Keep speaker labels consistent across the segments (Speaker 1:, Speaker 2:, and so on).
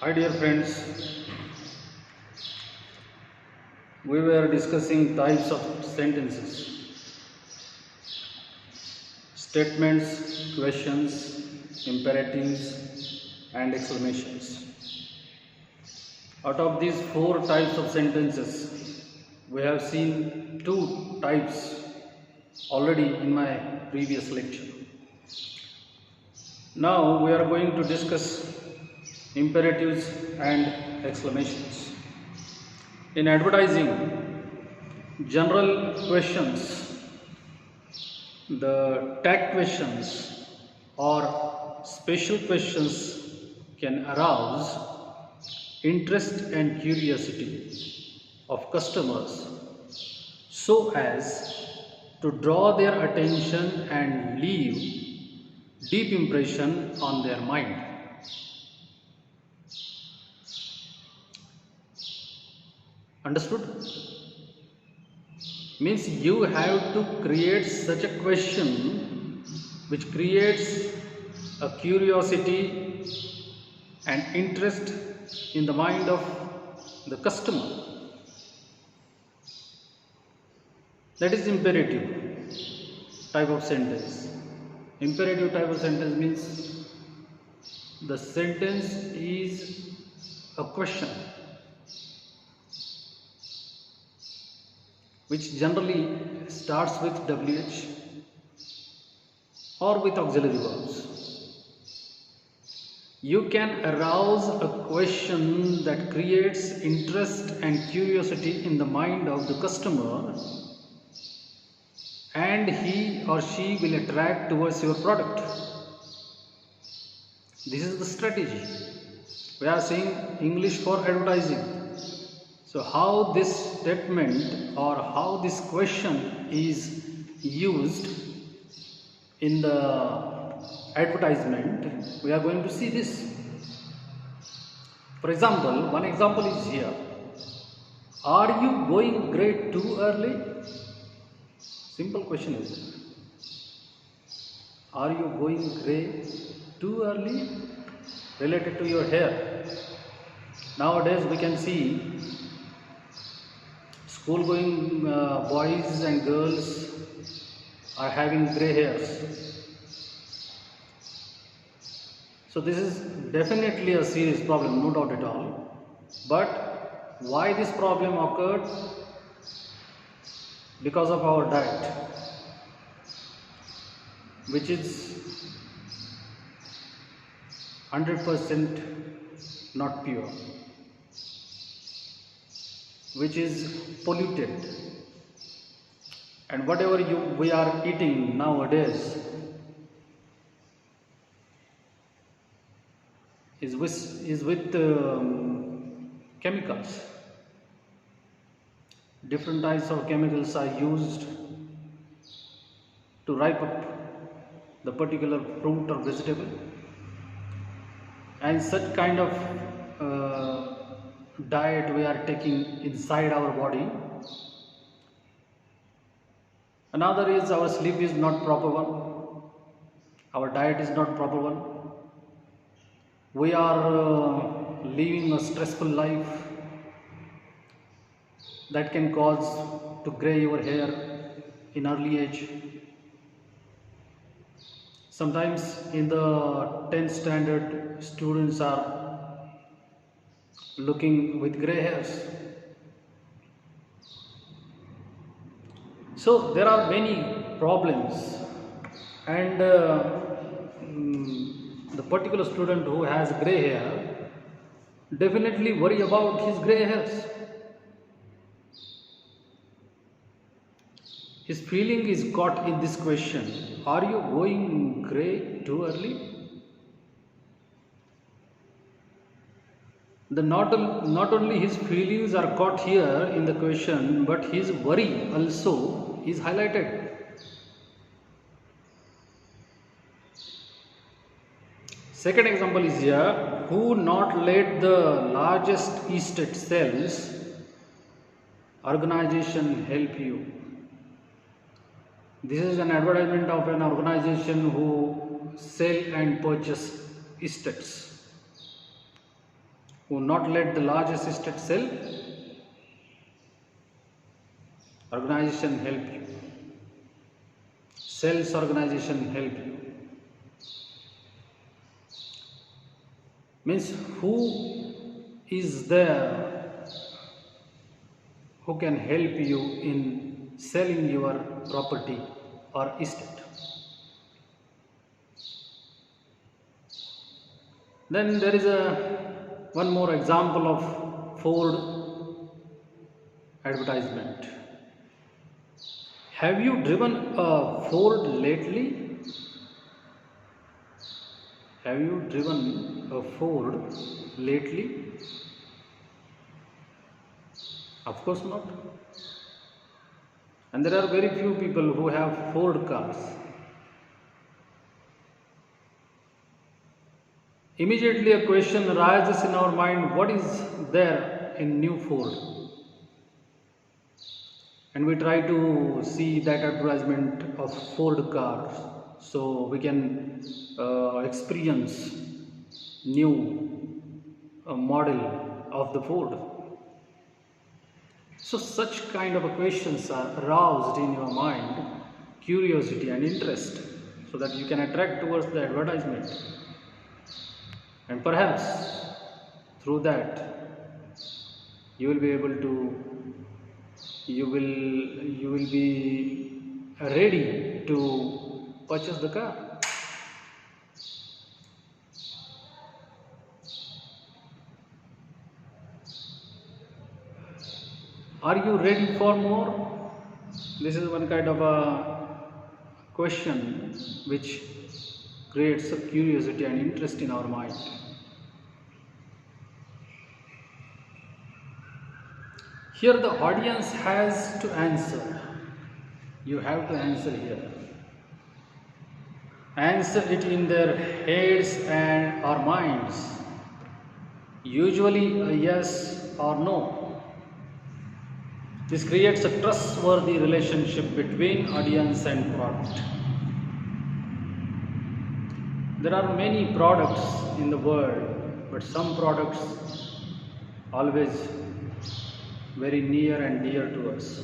Speaker 1: Hi dear friends, we were discussing types of sentences, statements, questions, imperatives and exclamations. Out of these four types of sentences, we have seen two types already in my previous lecture. Now we are going to discuss imperatives and exclamations. In advertising, general questions, the tag questions or special questions can arouse interest and curiosity of customers so as to draw their attention and leave deep impression on their mind. Understood? Means you have to create such a question which creates a curiosity and interest in the mind of the customer. That is imperative type of sentence. Imperative type of sentence means the sentence is a question which generally starts with WH or with auxiliary verbs. You can arouse a question that creates interest and curiosity in the mind of the customer, and he or she will attract towards your product. This is the strategy. We are saying English for advertising. So how this statement or how this question is used in the advertisement, we are going to see this. For example, one example is here. Are you going grey too early? Simple question is it. Are you going grey too early? Related to your hair. Nowadays we can see school going boys and girls are having grey hairs. So this is definitely a serious problem, no doubt at all. But why this problem occurred? Because of our diet, which is 100% not pure, which is polluted, and whatever we are eating nowadays is with chemicals. Different types of chemicals are used to ripe up the particular fruit or vegetable, and such kind of diet we are taking inside our body. Another is our sleep is not proper one, our diet is not proper one, we are living a stressful life that can cause to grey your hair in early age. Sometimes in the 10th standard, students are looking with grey hairs. So there are many problems, and the particular student who has grey hair definitely worry about his grey hairs. His feeling is caught in this question: are you going grey too early? Not only his feelings are caught here in the question, but his worry also is highlighted. Second example is here: who not let the largest estate sales organization help you? This is an advertisement of an organization who sell and purchase estates. who not let the largest estate sell. Organization help you. Sales organization help you. Means who is there who can help you in selling your property or estate. Then there is one more example of Ford advertisement. Have you driven a Ford lately? Have you driven a Ford lately? Of course not. And there are very few people who have Ford cars. Immediately a question arises in our mind, what is there in new Ford? And we try to see that advertisement of Ford cars so we can experience new model of the Ford. So such kind of questions are aroused in your mind, curiosity and interest, so that you can attract towards the advertisement. And perhaps through that you will be able to, you will be ready to purchase the car. Are you ready for more? This is one kind of a question which creates a curiosity and interest in our mind. Here the audience has to answer. You have to answer here. Answer it in their heads and or minds. Usually a yes or no. This creates a trustworthy relationship between audience and product. There are many products in the world, but some products always very near and dear to us.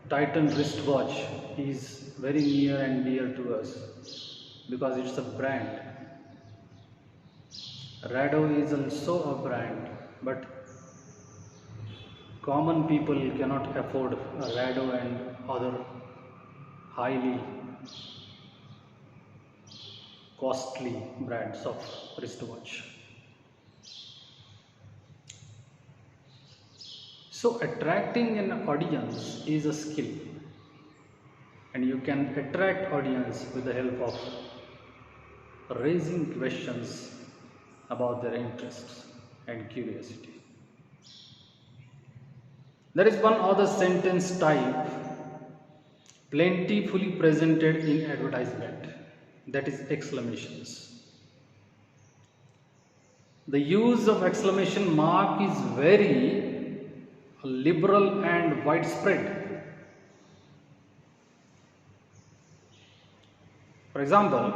Speaker 1: Titan wristwatch is very near and dear to us because it's a brand. Rado is also a brand, but common people cannot afford a Rado and other highly costly brands of wristwatch. So attracting an audience is a skill, and you can attract audience with the help of raising questions about their interests and curiosity. There is one other sentence type plentifully presented in advertisement, that is exclamations. The use of exclamation mark is very liberal and widespread. For example,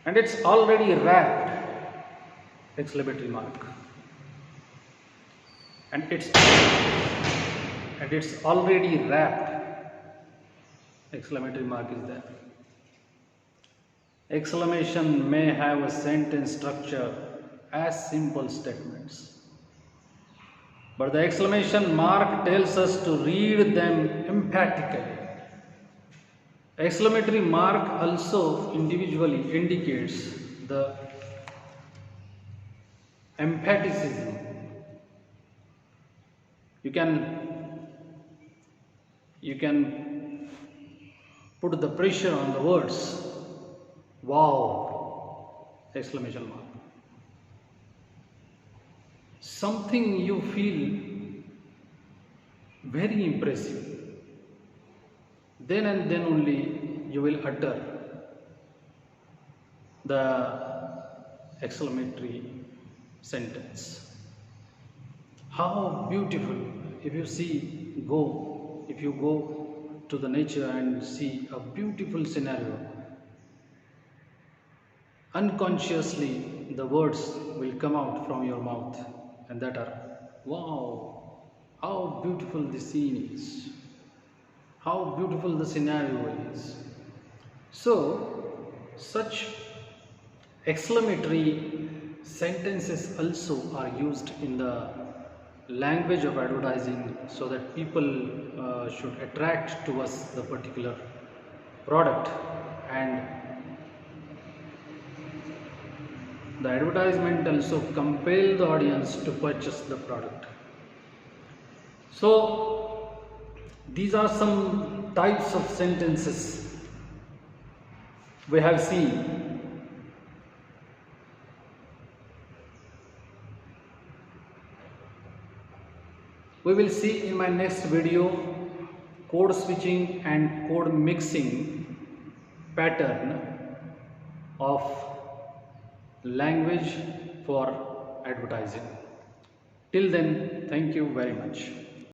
Speaker 1: and it's already wrapped, exclamatory mark. And it's already wrapped, exclamatory mark is there. Exclamation may have a sentence structure as simple statements, but the exclamation mark tells us to read them emphatically. Exclamatory mark also individually indicates the emphaticism. You can put the pressure on the words. Wow! Exclamation mark. Something you feel very impressive. Then and then only you will utter the exclamatory sentence. How beautiful! If you go to the nature and see a beautiful scenario, unconsciously the words will come out from your mouth, and that are, wow, how beautiful the scene is, how beautiful the scenario is. So, such exclamatory sentences also are used in the language of advertising, so that people should attract to us the particular product, and the advertisement also compel the audience to purchase the product. So these are some types of sentences we have seen. We will see in my next video code switching and code mixing pattern of language for advertising. Till then, thank you very much.